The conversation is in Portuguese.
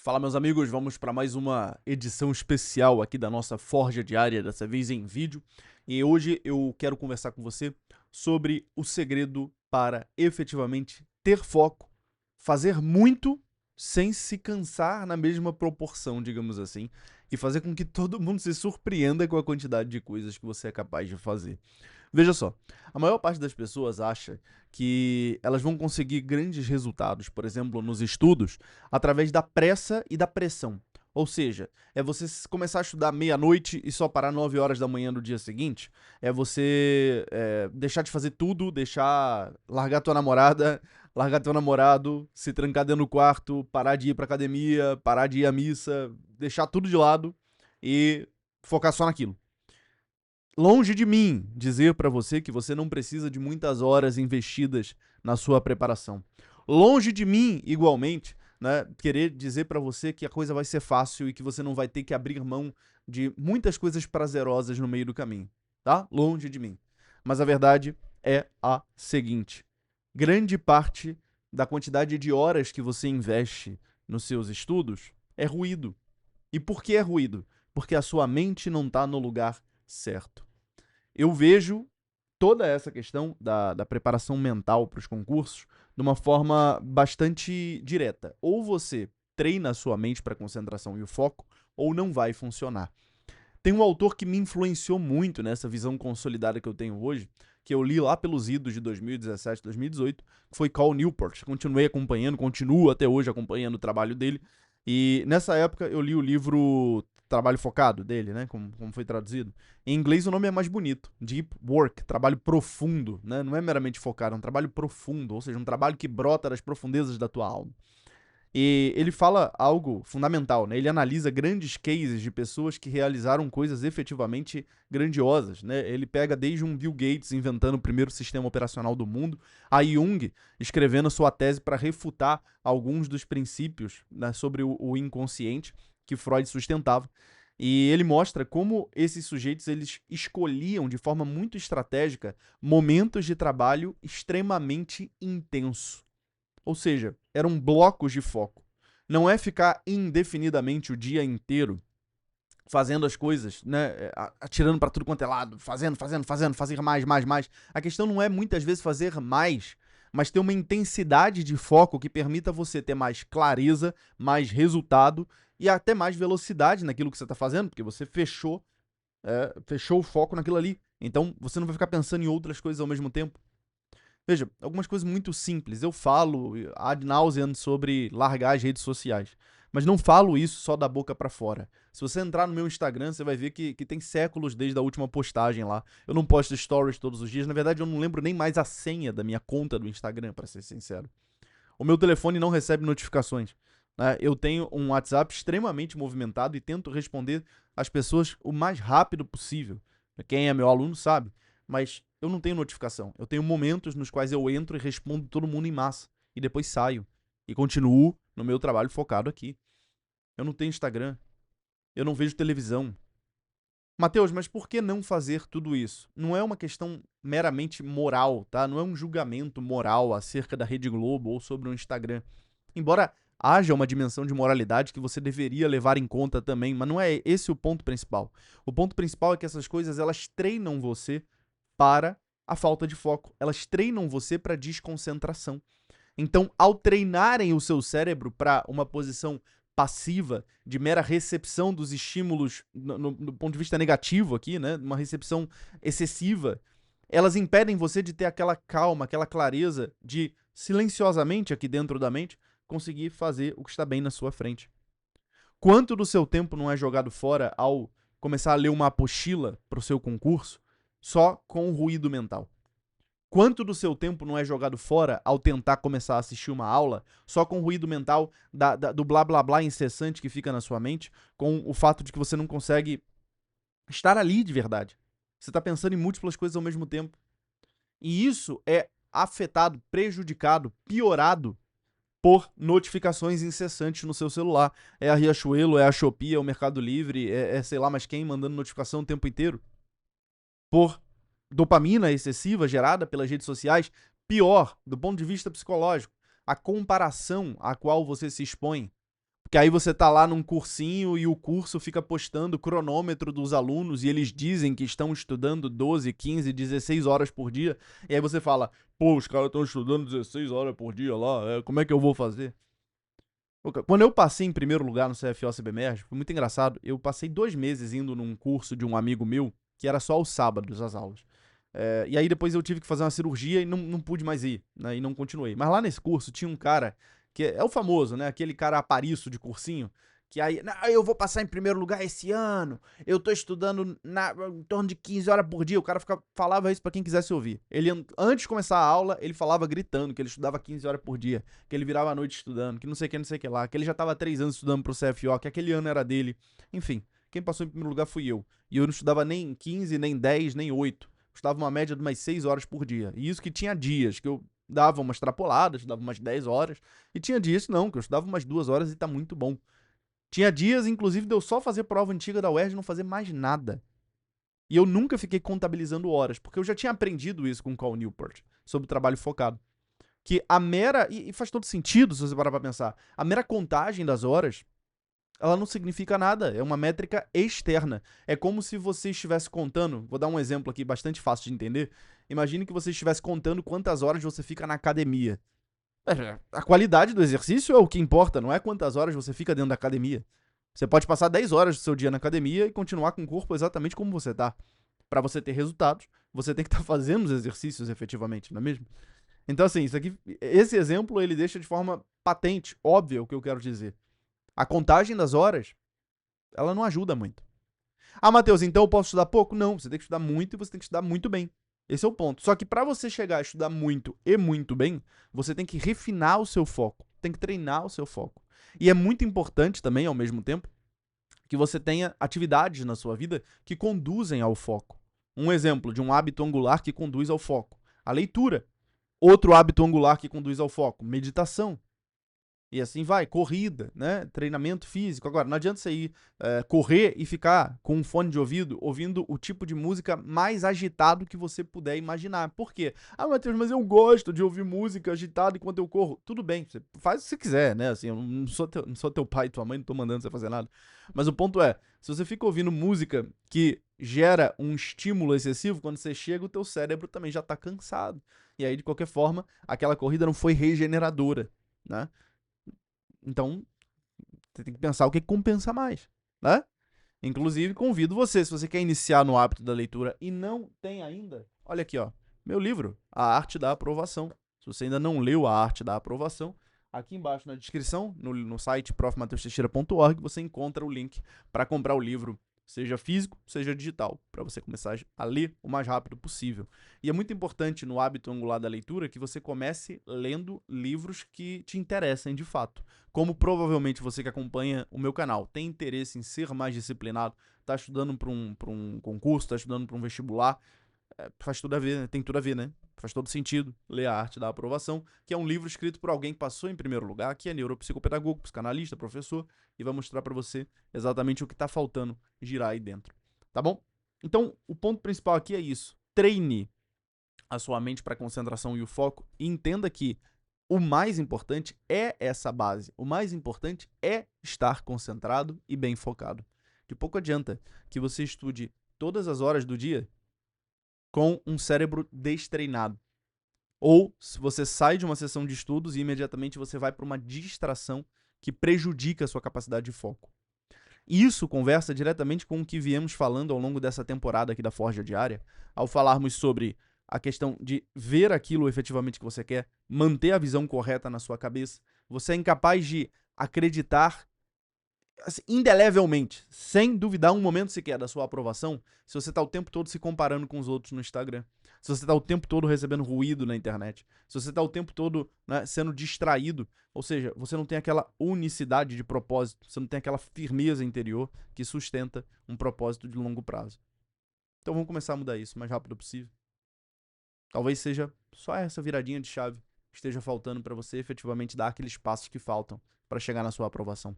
Fala, meus amigos, vamos para mais uma edição especial aqui da nossa Forja Diária, dessa vez em vídeo. E hoje eu quero conversar com você sobre o segredo para efetivamente ter foco, fazer muito sem se cansar na mesma proporção, digamos assim, e fazer com que todo mundo se surpreenda com a quantidade de coisas que você é capaz de fazer. Veja só, a maior parte das pessoas acha que elas vão conseguir grandes resultados, por exemplo, nos estudos, através da pressa e da pressão. Ou seja, é você começar a estudar meia-noite e só parar 9 horas da manhã no dia seguinte. É você deixar de fazer tudo, largar tua namorada, largar teu namorado, se trancar dentro do quarto, parar de ir pra academia, parar de ir à missa, deixar tudo de lado e focar só naquilo. Longe de mim dizer para você que você não precisa de muitas horas investidas na sua preparação. Longe de mim, igualmente, né, querer dizer para você que a coisa vai ser fácil e que você não vai ter que abrir mão de muitas coisas prazerosas no meio do caminho, tá? Longe de mim. Mas a verdade é a seguinte: grande parte da quantidade de horas que você investe nos seus estudos é ruído. E por que é ruído? Porque a sua mente não está no lugar certo. Eu vejo toda essa questão da preparação mental para os concursos de uma forma bastante direta. Ou você treina a sua mente para a concentração e o foco, ou não vai funcionar. Tem um autor que me influenciou muito nessa visão consolidada que eu tenho hoje, que eu li lá pelos idos de 2017, 2018, que foi Cal Newport. Continuei acompanhando, continuo até hoje acompanhando o trabalho dele. E nessa época eu li o livro Trabalho Focado dele, né? Como foi traduzido. Em inglês o nome é mais bonito. Deep Work, trabalho profundo, né? Não é meramente focado, é um trabalho profundo, ou seja, um trabalho que brota das profundezas da tua alma. E ele fala algo fundamental, né? Ele analisa grandes cases de pessoas que realizaram coisas efetivamente grandiosas, né? Ele pega desde um Bill Gates inventando o primeiro sistema operacional do mundo, a Jung escrevendo sua tese para refutar alguns dos princípios, né, sobre o inconsciente que Freud sustentava. E ele mostra como esses sujeitos eles escolhiam de forma muito estratégica momentos de trabalho extremamente intenso. Ou seja, eram blocos de foco. Não é ficar indefinidamente o dia inteiro fazendo as coisas, né, atirando para tudo quanto é lado, fazendo, fazer mais, mais, mais. A questão não é muitas vezes fazer mais, mas ter uma intensidade de foco que permita você ter mais clareza, mais resultado e até mais velocidade naquilo que você está fazendo, porque você fechou o foco naquilo ali. Então você não vai ficar pensando em outras coisas ao mesmo tempo. Veja, algumas coisas muito simples. Eu falo ad nauseam sobre largar as redes sociais. Mas não falo isso só da boca pra fora. Se você entrar no meu Instagram, você vai ver que tem séculos desde a última postagem lá. Eu não posto stories todos os dias. Na verdade, eu não lembro nem mais a senha da minha conta do Instagram, pra ser sincero. O meu telefone não recebe notificações, né? Eu tenho um WhatsApp extremamente movimentado e tento responder às pessoas o mais rápido possível. Quem é meu aluno sabe. Mas eu não tenho notificação. Eu tenho momentos nos quais eu entro e respondo todo mundo em massa. E depois saio. E continuo no meu trabalho focado aqui. Eu não tenho Instagram. Eu não vejo televisão. Mateus, mas por que não fazer tudo isso? Não é uma questão meramente moral, tá? Não é um julgamento moral acerca da Rede Globo ou sobre o Instagram. Embora haja uma dimensão de moralidade que você deveria levar em conta também, mas não é esse o ponto principal. O ponto principal é que essas coisas elas treinam você para a falta de foco. Elas treinam você para desconcentração. Então, ao treinarem o seu cérebro para uma posição passiva, de mera recepção dos estímulos no ponto de vista negativo aqui, né? Uma recepção excessiva, elas impedem você de ter aquela calma, aquela clareza de silenciosamente aqui dentro da mente conseguir fazer o que está bem na sua frente. Quanto do seu tempo não é jogado fora ao começar a ler uma apostila para o seu concurso só com ruído mental? Quanto do seu tempo não é jogado fora ao tentar começar a assistir uma aula só com o ruído mental do blá blá blá incessante que fica na sua mente, com o fato de que você não consegue estar ali de verdade? Você está pensando em múltiplas coisas ao mesmo tempo. E isso é afetado, prejudicado, piorado por notificações incessantes no seu celular. É a Riachuelo, é a Shopee, é o Mercado Livre, sei lá mais quem mandando notificação o tempo inteiro. Por dopamina excessiva gerada pelas redes sociais, pior, do ponto de vista psicológico, a comparação a qual você se expõe. Porque aí você tá lá num cursinho e o curso fica postando o cronômetro dos alunos e eles dizem que estão estudando 12, 15, 16 horas por dia. E aí você fala, pô, os caras estão estudando 16 horas por dia lá, como é que eu vou fazer? Quando eu passei em primeiro lugar no CFO CBMERG, foi muito engraçado. Eu passei 2 meses indo num curso de um amigo meu, que era só aos sábados as aulas. E aí depois eu tive que fazer uma cirurgia e não pude mais ir, né? E não continuei. Mas lá nesse curso tinha um cara, que é o famoso, né? Aquele cara apariço de cursinho, que aí, "Não, eu vou passar em primeiro lugar esse ano, eu tô estudando em torno de 15 horas por dia." O cara falava isso pra quem quisesse ouvir. Ele, antes de começar a aula, ele falava gritando que ele estudava 15 horas por dia, que ele virava a noite estudando, que não sei o que, não sei o que lá, que ele já tava há 3 anos estudando pro CFO, que aquele ano era dele. Enfim, quem passou em primeiro lugar fui eu. E eu não estudava nem 15, nem 10, nem 8. Estudava uma média de umas 6 horas por dia. E isso que tinha dias que eu dava umas extrapoladas, dava umas 10 horas. E tinha dias não, que eu estudava umas 2 horas e tá muito bom. Tinha dias, inclusive, de eu só fazer prova antiga da UERJ e não fazer mais nada. E eu nunca fiquei contabilizando horas, porque eu já tinha aprendido isso com o Cal Newport, sobre trabalho focado. Que a mera, e faz todo sentido se você parar pra pensar, a mera contagem das horas, ela não significa nada, é uma métrica externa. É como se você estivesse contando, vou dar um exemplo aqui bastante fácil de entender. Imagine que você estivesse contando quantas horas você fica na academia. A qualidade do exercício é o que importa, não é quantas horas você fica dentro da academia. Você pode passar 10 horas do seu dia na academia e continuar com o corpo exatamente como você tá. Para você ter resultados, você tem que estar fazendo os exercícios efetivamente, não é mesmo? Então, assim, esse exemplo ele deixa de forma patente, óbvia o que eu quero dizer. A contagem das horas, ela não ajuda muito. Ah, Matheus, então eu posso estudar pouco? Não, você tem que estudar muito e você tem que estudar muito bem. Esse é o ponto. Só que para você chegar a estudar muito e muito bem, você tem que refinar o seu foco, tem que treinar o seu foco. E é muito importante também, ao mesmo tempo, que você tenha atividades na sua vida que conduzem ao foco. Um exemplo de um hábito angular que conduz ao foco: a leitura. Outro hábito angular que conduz ao foco: meditação. E assim vai, corrida, né? Treinamento físico. Agora, não adianta você ir correr e ficar com um fone de ouvido ouvindo o tipo de música mais agitado que você puder imaginar. Por quê? Ah, Matheus, mas eu gosto de ouvir música agitada enquanto eu corro. Tudo bem, você faz o que você quiser, né? Assim, eu não sou teu pai e tua mãe, não tô mandando você fazer nada. Mas o ponto é, se você fica ouvindo música que gera um estímulo excessivo, quando você chega, o teu cérebro também já tá cansado. E aí, de qualquer forma, aquela corrida não foi regeneradora, né? Então, você tem que pensar o que compensa mais, né? Inclusive, convido você, se você quer iniciar no hábito da leitura e não tem ainda, olha aqui, ó, meu livro, A Arte da Aprovação. Se você ainda não leu A Arte da Aprovação, aqui embaixo na descrição, no site profmateusteixeira.org, você encontra o link para comprar o livro, seja físico, seja digital, para você começar a ler o mais rápido possível. E é muito importante no hábito angular da leitura que você comece lendo livros que te interessem de fato. Como provavelmente você que acompanha o meu canal tem interesse em ser mais disciplinado, está estudando para um concurso, está estudando para um vestibular, faz tudo a ver, né? Tem tudo a ver, né? Faz todo sentido ler A Arte da Aprovação, que é um livro escrito por alguém que passou em primeiro lugar, que é neuropsicopedagogo, psicanalista, professor, e vai mostrar para você exatamente o que está faltando girar aí dentro. Tá bom? Então, o ponto principal aqui é isso. Treine a sua mente para a concentração e o foco e entenda que o mais importante é essa base. O mais importante é estar concentrado e bem focado. De pouco adianta que você estude todas as horas do dia com um cérebro destreinado. Ou se você sai de uma sessão de estudos e imediatamente você vai para uma distração que prejudica a sua capacidade de foco. Isso conversa diretamente com o que viemos falando ao longo dessa temporada aqui da Forja Diária, ao falarmos sobre a questão de ver aquilo efetivamente que você quer, manter a visão correta na sua cabeça. Você é incapaz de acreditar assim, indelevelmente, sem duvidar um momento sequer da sua aprovação, se você está o tempo todo se comparando com os outros no Instagram, se você está o tempo todo recebendo ruído na internet, se você está o tempo todo, né, sendo distraído, ou seja, você não tem aquela unicidade de propósito, você não tem aquela firmeza interior que sustenta um propósito de longo prazo. Então vamos começar a mudar isso o mais rápido possível. Talvez seja só essa viradinha de chave que esteja faltando para você efetivamente dar aqueles passos que faltam para chegar na sua aprovação.